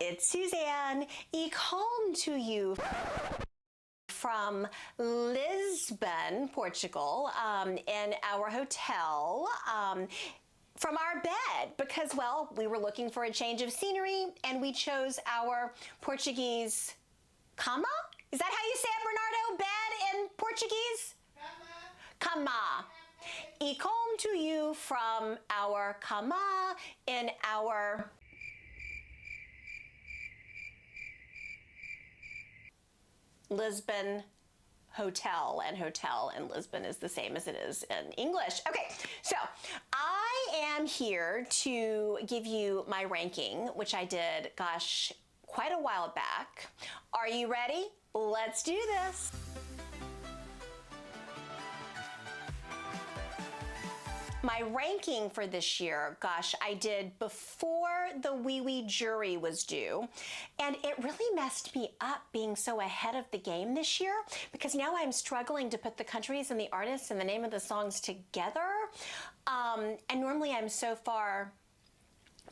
it's Suzanne. Ich komme to you from Lisbon, Portugal, in our hotel, from our bed because, well, we were looking for a change of scenery and we chose our Portuguese cama? Is that how you say it, Bernardo? Bed in Portuguese? Cama. Ich komme to you from our cama in our Lisbon hotel, and hotel in Lisbon is the same as it is in English. Okay, so I am here to give you my ranking, which I did, gosh, quite a while back. Are you ready? Let's do this. My ranking for this year, gosh, I did before the Wee jury was due, and it really messed me up being so ahead of the game this year because now I'm struggling to put the countries and the artists and the name of the songs together, and normally I'm so far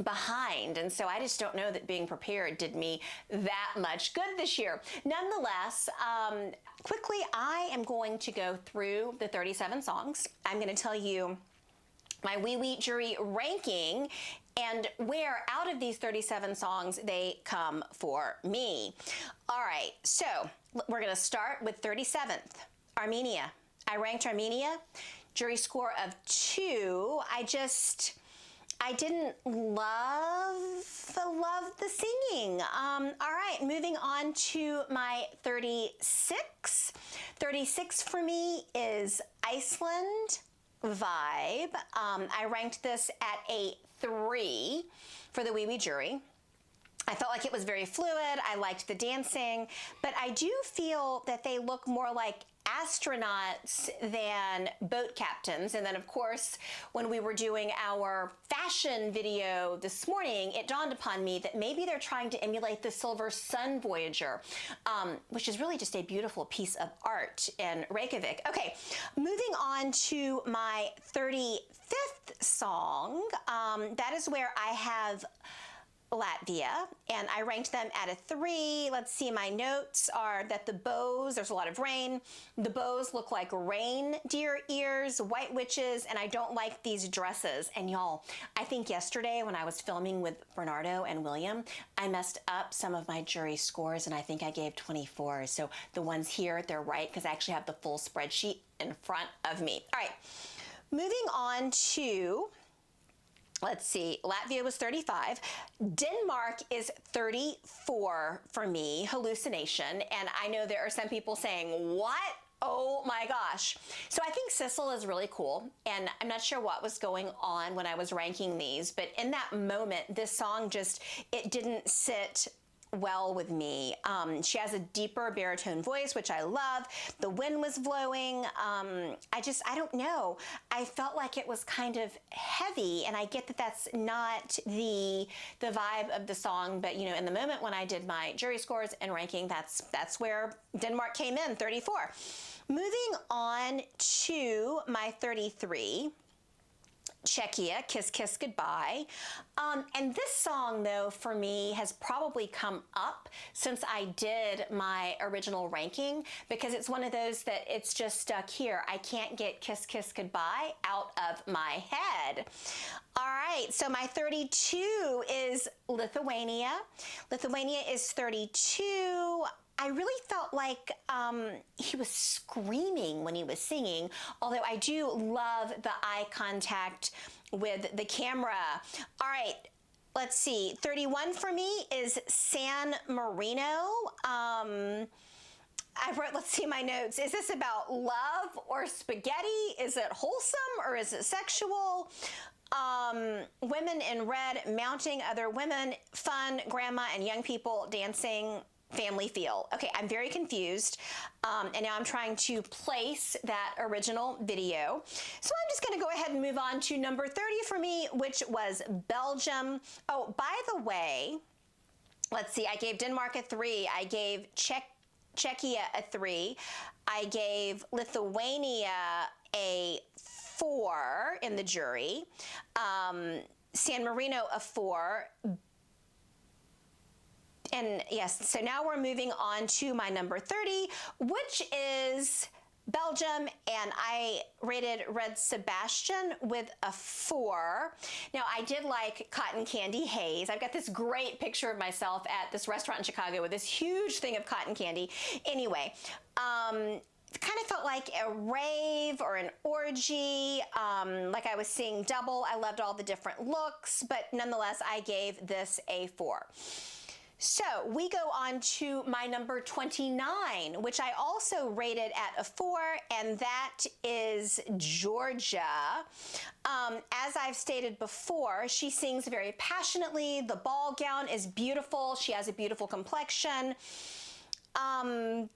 behind, and so I just don't know that being prepared did me that much good this year. Nonetheless, quickly, I am going to go through the 37 songs. I'm going to tell you my Wee jury ranking and where out of these 37 songs they come for me. All right, so we're gonna start with 37th, Armenia. I ranked Armenia, jury score of 2. I didn't love the singing. All right, moving on to my 36. 36 for me is Iceland Vibe. I ranked this at a 3 for the Wee jury. I felt like it was very fluid. I liked the dancing, but I do feel that they look more like astronauts than boat captains. And then of course, when we were doing our fashion video this morning, it dawned upon me that maybe they're trying to emulate the Silver Sun Voyager, which is really just a beautiful piece of art in Reykjavik. Okay, moving on to my 35th song. That is where I have Latvia, and I ranked them at a 3. Let's see, my notes are that the bows, there's a lot of rain. The bows look like reindeer ears, white witches, and I don't like these dresses. And y'all, I think yesterday when I was filming with Bernardo and William, I messed up some of my jury scores, and I think I gave 24. So the ones here, they're right, because I actually have the full spreadsheet in front of me. All right, moving on to, let's see, Latvia was 35. Denmark is 34 for me, Hallucination. And I know there are some people saying, what? Oh my gosh. So I think Sissel is really cool. And I'm not sure what was going on when I was ranking these, but in that moment, this song just, it didn't sit well with me. She has a deeper baritone voice, which I love. The wind was blowing. I don't know. I felt like it was kind of heavy, and I get that that's not the vibe of the song, but you know, in the moment when I did my jury scores and ranking, that's where Denmark came in, 34. Moving on to my 33. Czechia, Kiss Kiss Goodbye. And this song, though, for me has probably come up since I did my original ranking because it's one of those that it's just stuck here. I can't get Kiss Kiss Goodbye out of my head. All right, so my 32 is Lithuania. Lithuania is 32. I really felt like he was screaming when he was singing, although I do love the eye contact with the camera. All right, let's see. 31 for me is San Marino. I wrote, let's see my notes. Is this about love or spaghetti? Is it wholesome or is it sexual? Women in red mounting other women, fun, grandma and young people dancing, family feel. Okay, I'm very confused, and now I'm trying to place that original video. So I'm just gonna go ahead and move on to number 30 for me, which was Belgium. Oh, by the way, let's see, I gave Denmark a 3, I gave Czechia a 3, I gave Lithuania a 4 in the jury, San Marino a 4, And yes, so now we're moving on to my number 30, which is Belgium, and I rated Red Sebastian with a 4. Now, I did like Cotton Candy Haze. I've got this great picture of myself at this restaurant in Chicago with this huge thing of cotton candy. Anyway, it kind of felt like a rave or an orgy, like I was seeing double. I loved all the different looks, but nonetheless, I gave this a 4. So we go on to my number 29, which I also rated at a 4, and that is Georgia. As I've stated before, she sings very passionately. The ball gown is beautiful. She has a beautiful complexion. But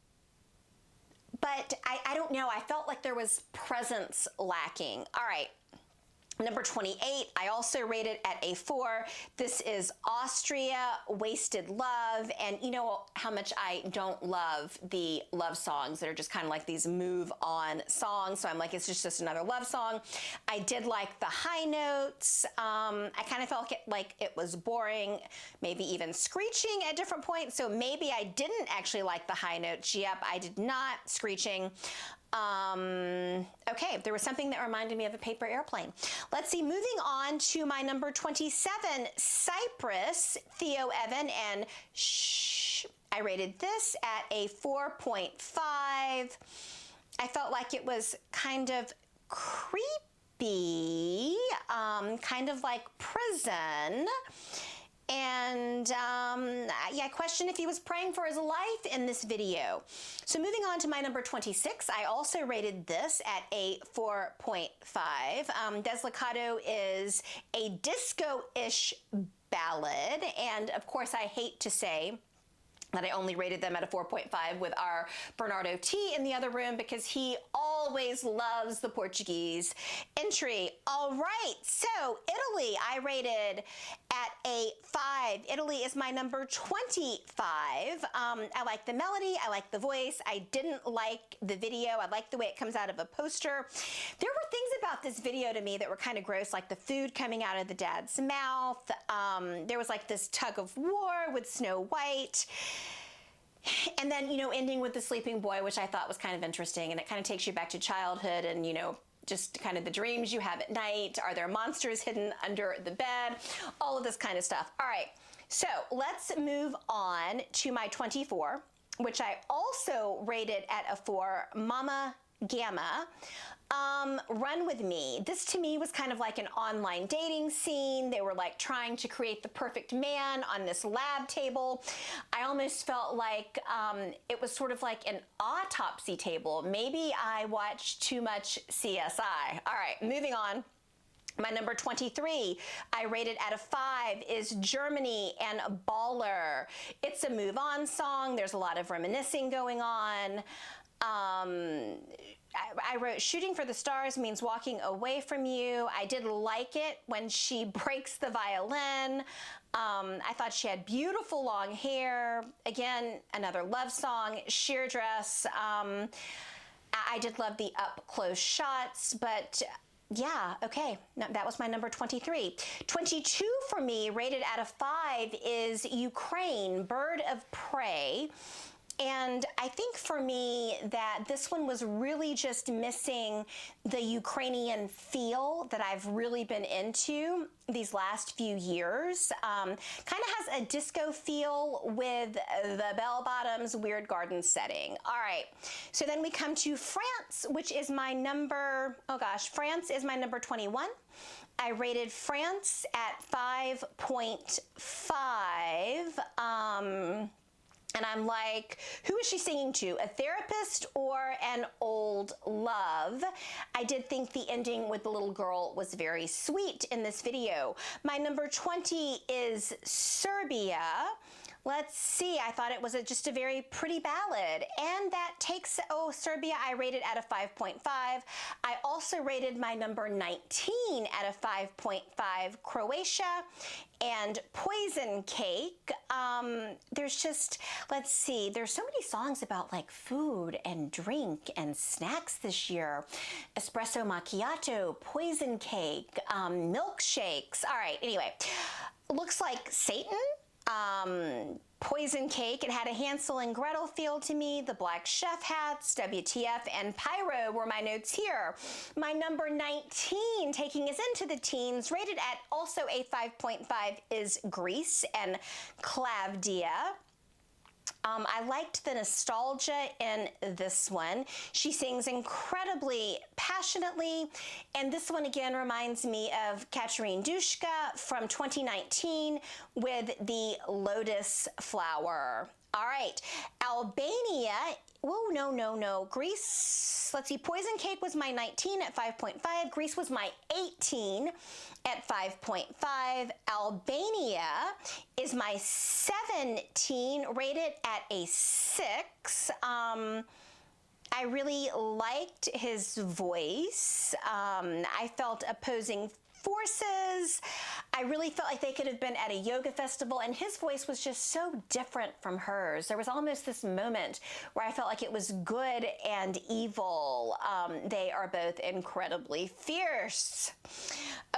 I don't know. I felt like there was presence lacking. All right. Number 28, I also rated at a 4. This is Austria, Wasted Love. And you know how much I don't love the love songs that are just kind of like these move on songs. So I'm like, it's just another love song. I did like the high notes. I kind of felt like it was boring, maybe even screeching at different points. So maybe I didn't actually like the high notes. Yep, I did not. Screeching. Okay, there was something that reminded me of a paper airplane. Let's see, moving on to my number 27, Cyprus, Theo Evan, and Shh. I rated this at a 4.5. I felt like it was kind of creepy, kind of like prison. And yeah, I question if he was praying for his life in this video. So moving on to my number 26, I also rated this at a 4.5. Deslicado is a disco-ish ballad, and of course I hate to say that I only rated them at a 4.5 with our Bernardo T in the other room because he always loves the Portuguese entry. All right, so Italy, I rated at a 5. Italy is my number 25. I like the melody, I like the voice. I didn't like the video. I like the way it comes out of a poster. There were things about this video to me that were kind of gross, like the food coming out of the dad's mouth. There was like this tug of war with Snow White. And then, you know, ending with the sleeping boy, which I thought was kind of interesting. And it kind of takes you back to childhood and, you know, just kind of the dreams you have at night. Are there monsters hidden under the bed? All of this kind of stuff. All right, so let's move on to my 24, which I also rated at a 4, Mama Gamma. Run With Me. This to me was kind of like an online dating scene. They were like trying to create the perfect man on this lab table. I almost felt like it was sort of like an autopsy table. Maybe I watched too much CSI. All right, moving on. My number 23, I rated at a 5, is Germany and Baller. It's a move on song. There's a lot of reminiscing going on. I wrote, shooting for the stars means walking away from you. I did like it when she breaks the violin. I thought she had beautiful long hair. Again, another love song, sheer dress. I did love the up close shots, but yeah, okay, no, that was my number 23. 22 for me, rated at a 5, is Ukraine, Bird of Prey. And I think for me that this one was really just missing the Ukrainian feel that I've really been into these last few years. Kind of has a disco feel with the bell-bottoms weird garden setting. All right, so then we come to France, which is my number, France is my number 21. I rated France at 5.5. And I'm like, who is she singing to? A therapist or an old love? I did think the ending with the little girl was very sweet in this video. My number 20 is Serbia. Let's see, I thought it was just a very pretty ballad. And that takes, Serbia, I rated at a 5.5. I also rated my number 19 at a 5.5, Croatia. And Poison Cake, there's just, let's see, there's so many songs about like food and drink and snacks this year. Espresso macchiato, Poison Cake, milkshakes. All right, anyway, looks like Satan Poison Cake, it had a Hansel and Gretel feel to me. The Black Chef Hats, WTF, and Pyro were my notes here. My number 19, taking us into the teens, rated at also a 5.5, is Grease and Clavdia. I liked the nostalgia in this one. She sings incredibly passionately, and this one again reminds me of Katarine Dushka from 2019 with the Lotus Flower. All right, Albania, oh, no. Greece, let's see, Poison Cake was my 19 at 5.5. Greece was my 18 at 5.5. Albania is my 17, rated at a 6. I really liked his voice. I felt opposing forces. I really felt like they could have been at a yoga festival, and his voice was just so different from hers. There was almost this moment where I felt like it was good and evil. They are both incredibly fierce.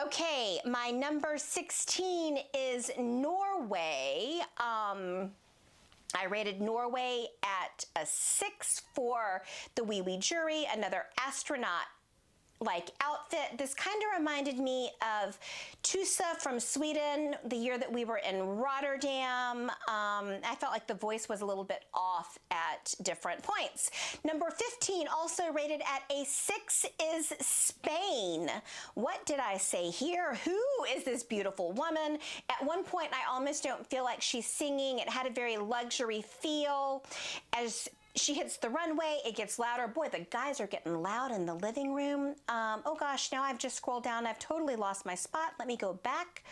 Okay, my number 16 is Norway. I rated Norway at a 6 for the Wee Wee Jury, another astronaut-like outfit. This kind of reminded me of Tusa from Sweden, the year that we were in Rotterdam. I felt like the voice was a little bit off at different points. Number 15, also rated at a 6, is Spain. What did I say here? Who is this beautiful woman? At one point, I almost don't feel like she's singing. It had a very luxury feel. As she hits the runway, it gets louder. Boy, the guys are getting loud in the living room. Oh gosh, now I've just scrolled down. I've totally lost my spot. Let me go back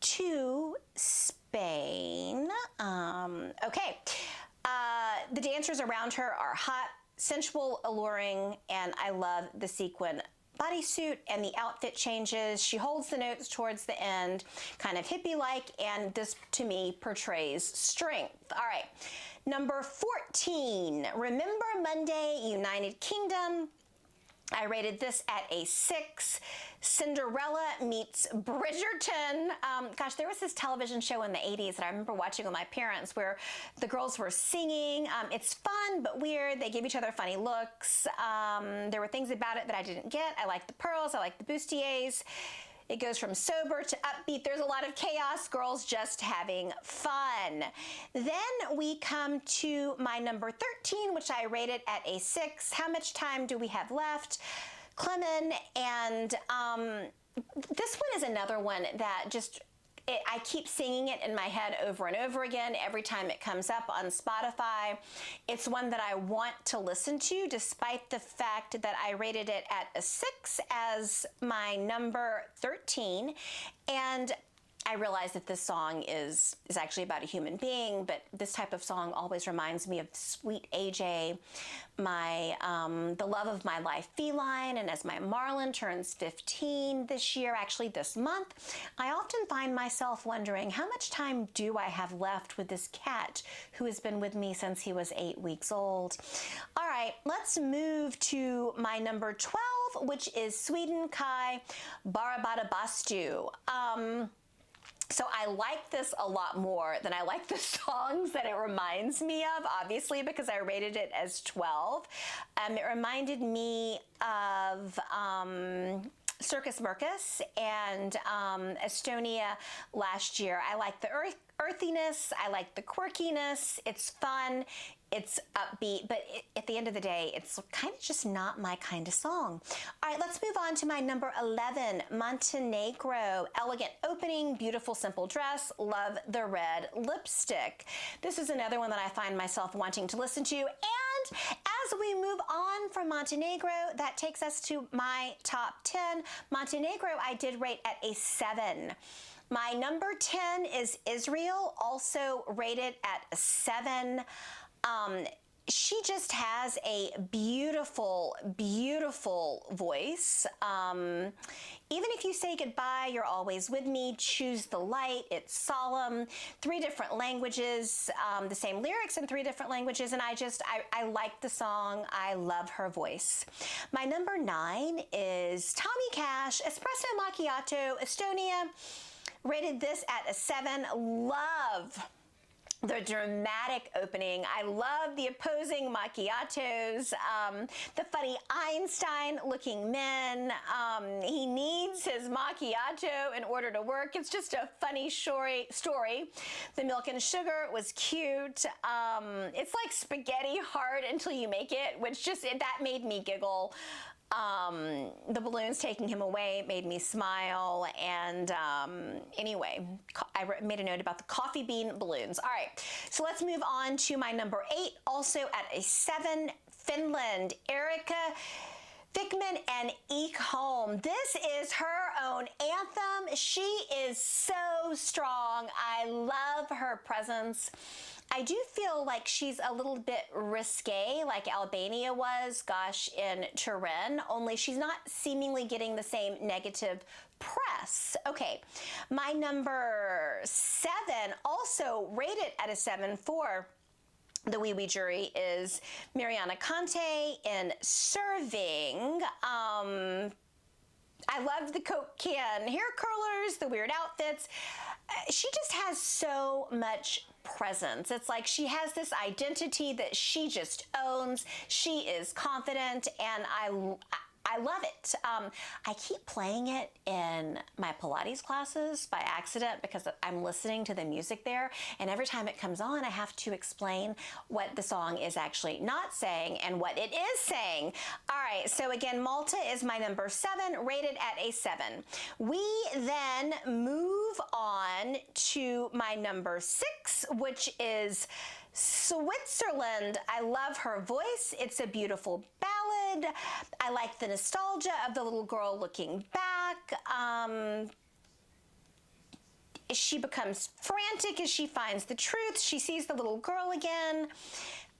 to Spain. Okay, the dancers around her are hot, sensual, alluring, and I love the sequin bodysuit and the outfit changes. She holds the notes towards the end, kind of hippie-like, and this, to me, portrays strength. All right. Number 14, Remember Monday, United Kingdom. I rated this at a 6. Cinderella meets Bridgerton. Gosh, there was this television show in the 80s that I remember watching with my parents where the girls were singing. It's fun but weird. They give each other funny looks. There were things about it that I didn't get. I like the pearls. I like the bustiers. It goes from sober to upbeat. There's a lot of chaos, girls just having fun. Then we come to my number 13, which I rated at a 6. How much time do we have left? Clement, and this one is another one that just, I keep singing it in my head over and over again every time it comes up on Spotify. It's one that I want to listen to, despite the fact that I rated it at a 6 as my number 13. And I realize that this song is actually about a human being, but this type of song always reminds me of sweet AJ, the love of my life feline, and as my Marlin turns 15 this year, actually this month, I often find myself wondering, how much time do I have left with this cat who has been with me since he was 8 weeks old? All right, let's move to my number 12, which is Sweden Kai Barabada Bastu. So I like this a lot more than I like the songs that it reminds me of, obviously, because I rated it as 12. It reminded me of Circus Mircus and Estonia last year. I like the earthiness. I like the quirkiness. It's fun. It's upbeat, but at the end of the day, it's kind of just not my kind of song. All right, let's move on to my number 11, Montenegro. Elegant opening, beautiful simple dress, love the red lipstick. This is another one that I find myself wanting to listen to. And as we move on from Montenegro, that takes us to my top 10. Montenegro, I did rate at a 7. My number 10 is Israel, also rated at a 7. She just has a beautiful, beautiful voice. Even if you say goodbye, you're always with me, choose the light, it's solemn, 3 different languages, the same lyrics in 3 different languages, and I like the song. I love her voice. My number 9 is Tommy Cash, Espresso Macchiato, Estonia. Rated this at a 7. Love the dramatic opening. I love the opposing macchiatos, the funny Einstein-looking men. He needs his macchiato in order to work. It's just a funny story. The milk and sugar was cute. It's like spaghetti hard until you make it, which that made me giggle. The balloons taking him away made me smile, and anyway, I made a note about the coffee bean balloons. All right, so let's move on to my number 8, also at a 7, Finland, Erica Fickman and Ekholm. This is her own anthem. She is so strong. I love her presence. I do feel like she's a little bit risque, like Albania was, gosh, in Turin, only she's not seemingly getting the same negative press. Okay, my number 7, also rated at a 7 for the Wee Wee jury, is Mariana Conte in Serving. I loved the Coke can hair curlers, the weird outfits. She just has so much presence. It's like she has this identity that she just owns. She is confident, and I love it. I keep playing it in my Pilates classes by accident because I'm listening to the music there, and every time it comes on, I have to explain what the song is actually not saying and what it is saying. All right, so again, Malta is my number 7, rated at a 7. We then move on to my number 6, which is Switzerland. I love her voice. It's a beautiful ballad. I like the nostalgia of the little girl looking back. She becomes frantic as she finds the truth. She sees the little girl again.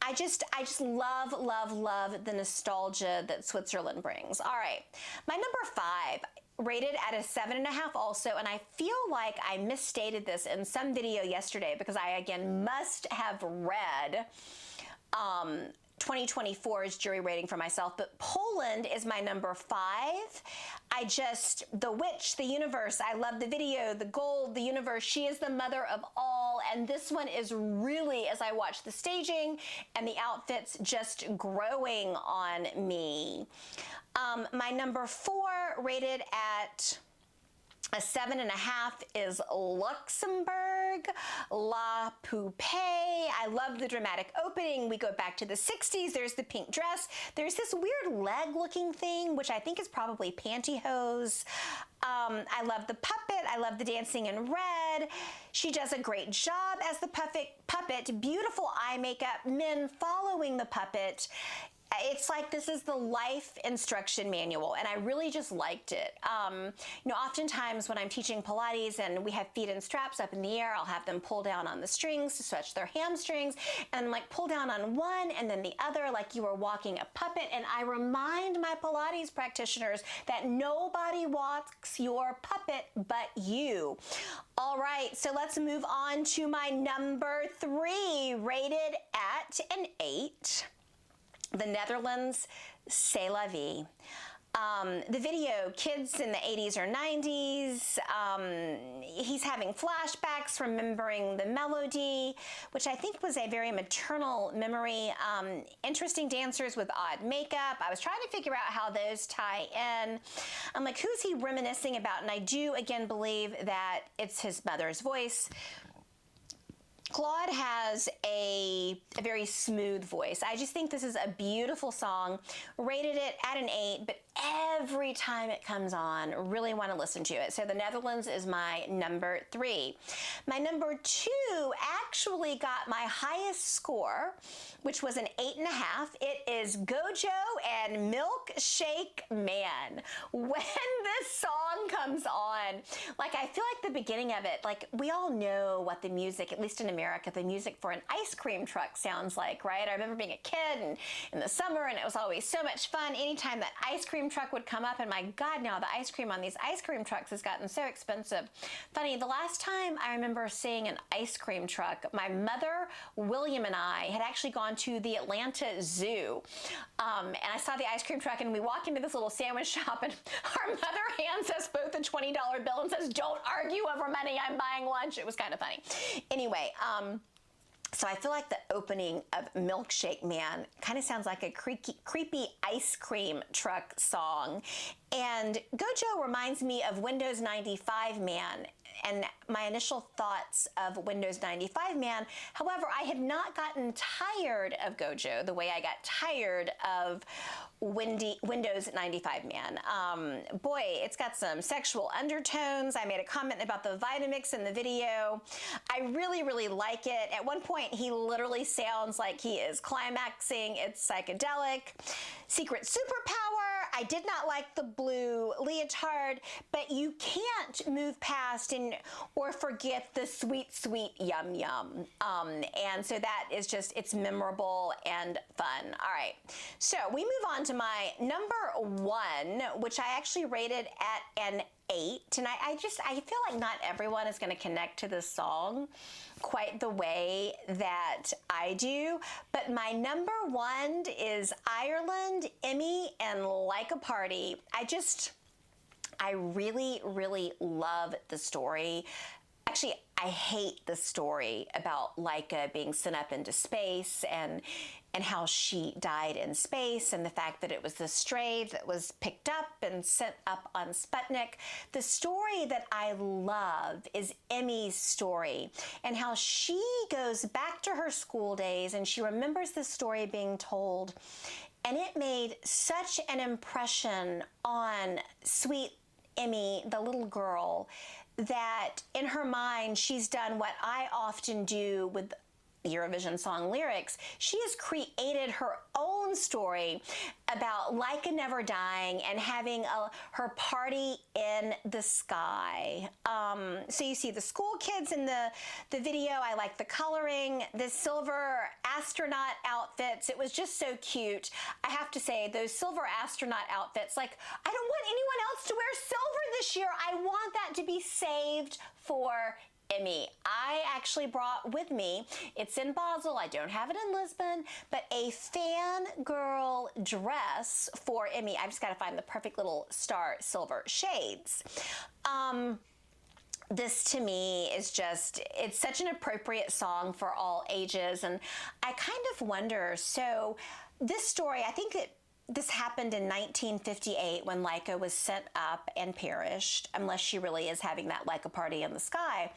I just love the nostalgia that Switzerland brings. All right, my number 5, rated at a 7.5 also, and I feel like I misstated this in some video yesterday because I again must have read 2024's jury rating for myself, but Poland is my number 5. The witch, the universe, I love the video, the gold, the universe, she is the mother of all, and this one is really, as I watch the staging and the outfits, just growing on me. My number 4, rated at a 7.5, is Luxembourg, La Poupée. I love the dramatic opening. We go back to the 60s. There's the pink dress. There's this weird leg-looking thing, which I think is probably pantyhose. I love the puppet. I love the dancing in red. She does a great job as the puppet. Beautiful eye makeup, men following the puppet. It's like this is the life instruction manual, and I really just liked it. Oftentimes when I'm teaching Pilates and we have feet in straps up in the air, I'll have them pull down on the strings to stretch their hamstrings, and like pull down on one and then the other like you were walking a puppet. And I remind my Pilates practitioners that nobody walks your puppet but you. All right, so let's move on to my number 3, rated at an 8. The Netherlands, C'est la vie. The video, kids in the 80s or 90s, he's having flashbacks, remembering the melody, which I think was a very maternal memory. Interesting dancers with odd makeup. I was trying to figure out how those tie in. I'm like, who's he reminiscing about? And I do, again, believe that it's his mother's voice. Claude has a very smooth voice. I just think this is a beautiful song. Rated it at an 8, but every time it comes on, really want to listen to it. So the Netherlands is my number 3. My number 2 actually got my highest score, which was an 8.5. It is Gojo and Milkshake Man. When this song comes on, like I feel like the beginning of it, like we all know what the music, at least in America, the music for an ice cream truck sounds like, right? I remember being a kid and in the summer, and it was always so much fun. Anytime that ice cream cream truck would come up, and my God, now the ice cream on these ice cream trucks has gotten so expensive. Funny, the last time I remember seeing an ice cream truck, my mother, William, and I had actually gone to the Atlanta Zoo. And I saw the ice cream truck, and we walk into this little sandwich shop, and our mother hands us both a $20 bill and says, "Don't argue over money, I'm buying lunch." It was kind of funny. Anyway, so I feel like the opening of Milkshake Man kind of sounds like a creepy ice cream truck song. And Gojo reminds me of Windows 95 Man and my initial thoughts of Windows 95 Man. However, I had not gotten tired of Gojo the way I got tired of Windows 95 Man. Boy, it's got some sexual undertones. I made a comment about the Vitamix in the video. I really, really like it. At one point, he literally sounds like he is climaxing. It's psychedelic. Secret superpower. I did not like the blue leotard, but you can't move past or forget the sweet, sweet yum yum. And so that is just, it's memorable and fun. All right, so we move on to my number one, which I actually rated at an 8. And I feel like not everyone is going to connect to this song quite the way that I do, but my number one is Ireland, Emmy, and Like a Party. I really, really love the story. Actually, I hate the story about Laika being sent up into space and how she died in space, and the fact that it was the stray that was picked up and sent up on Sputnik. The story that I love is Emmy's story, and how she goes back to her school days and she remembers the story being told, and it made such an impression on sweet Emmy, the little girl, that in her mind she's done what I often do with Eurovision song lyrics. She has created her own story about Laika never dying and having her party in the sky. So you see the school kids in the video. I like the coloring, the silver astronaut outfits. It was just so cute. I have to say, those silver astronaut outfits, like, I don't want anyone else to wear silver this year. I want that to be saved for Emmy. I actually brought with me, it's in Basel, I don't have it in Lisbon, but a fangirl dress for Emmy. I've just got to find the perfect little star silver shades. This to me is just, it's such an appropriate song for all ages, and I kind of wonder, so this story, I think that this happened in 1958 when Laika was sent up and perished, unless she really is having that Laika party in the sky.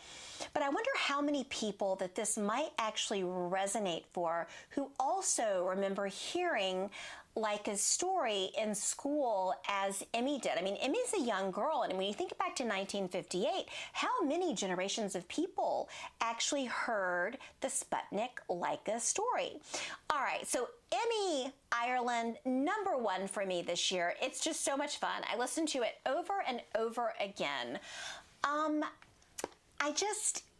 But I wonder how many people that this might actually resonate for, who also remember hearing Laika's story in school as Emmy did. I mean, Emmy's a young girl, and when you think back to 1958, how many generations of people actually heard the Sputnik Laika story? All right, so Emmy, Ireland, number one for me this year. It's just so much fun. I listened to it over and over again.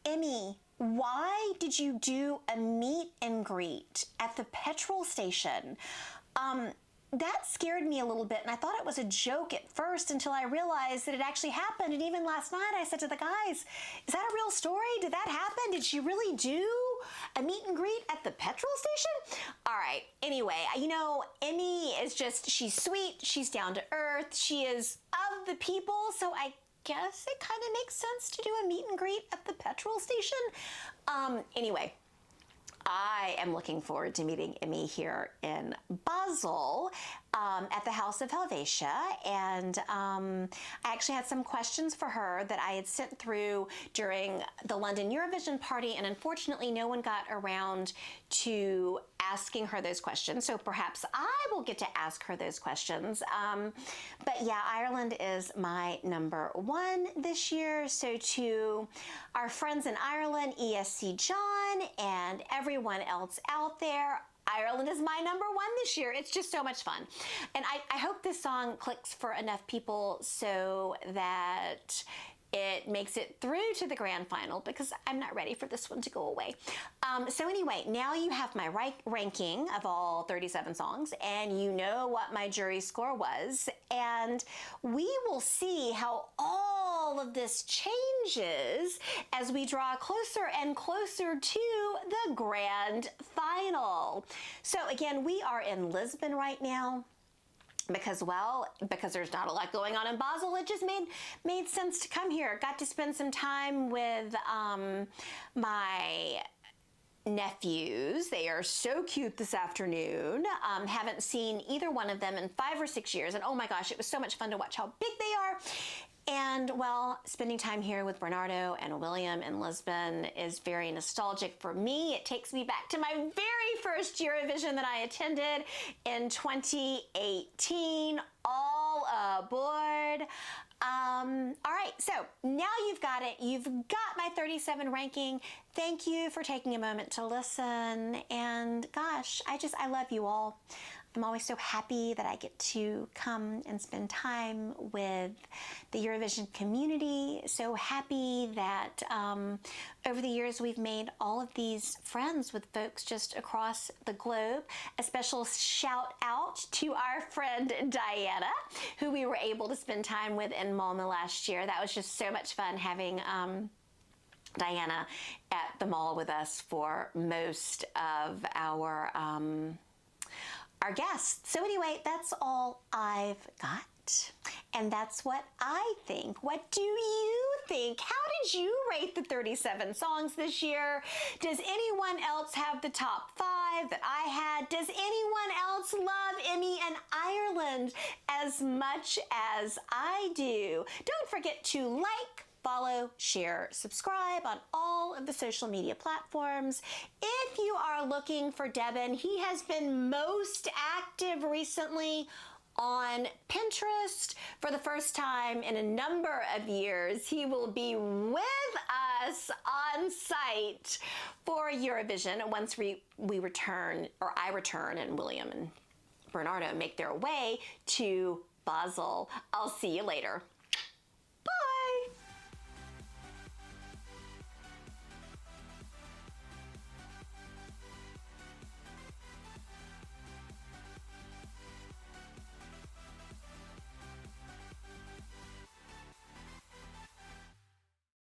Emmy, why did you do a meet and greet at the petrol station? That scared me a little bit, and I thought it was a joke at first until I realized that it actually happened. And even last night I said to the guys, is that a real story? Did that happen? Did she really do a meet and greet at the petrol station? All right, anyway, you know, Emmy is just, she's sweet, she's down to earth, she is of the people, so I guess it kind of makes sense to do a meet and greet at the petrol station. Anyway, I am looking forward to meeting Emmy here in Basel at the House of Helvetia, and I actually had some questions for her that I had sent through during the London Eurovision party, and unfortunately no one got around to asking her those questions, so perhaps I will get to ask her those questions. But yeah, Ireland is my number one this year, so to our friends in Ireland, ESC John, and everyone else out there, Ireland is my number one this year. It's just so much fun. And I hope this song clicks for enough people so that it makes it through to the grand final because I'm not ready for this one to go away. So anyway, now you have my ranking of all 37 songs, and you know what my jury score was, and we will see how all of this changes as we draw closer and closer to the grand final. So again, we are in Lisbon right now. Because there's not a lot going on in Basel, it just made sense to come here. Got to spend some time with my nephews. They are so cute this afternoon. Haven't seen either one of them in 5 or 6 years, and oh my gosh, it was so much fun to watch how big they are. And well, spending time here with Bernardo and William in Lisbon is very nostalgic for me. It takes me back to my very first Eurovision that I attended in 2018. All aboard. All right, so now you've got it. You've got my 37 ranking. Thank you for taking a moment to listen. And gosh, I love you all. I'm always so happy that I get to come and spend time with the Eurovision community. So happy that over the years we've made all of these friends with folks just across the globe. A special shout out to our friend Diana, who we were able to spend time with in Malmö last year. That was just so much fun having Diana at the mall with us for most of our guests. So anyway, that's all I've got. And that's what I think. What do you think? How did you rate the 37 songs this year? Does anyone else have the top 5 that I had? Does anyone else love Emmy and Ireland as much as I do? Don't forget to like, follow, share, subscribe on all of the social media platforms. If you are looking for Devin, he has been most active recently on Pinterest for the first time in a number of years. He will be with us on site for Eurovision once we return, or I return, and William and Bernardo make their way to Basel. I'll see you later.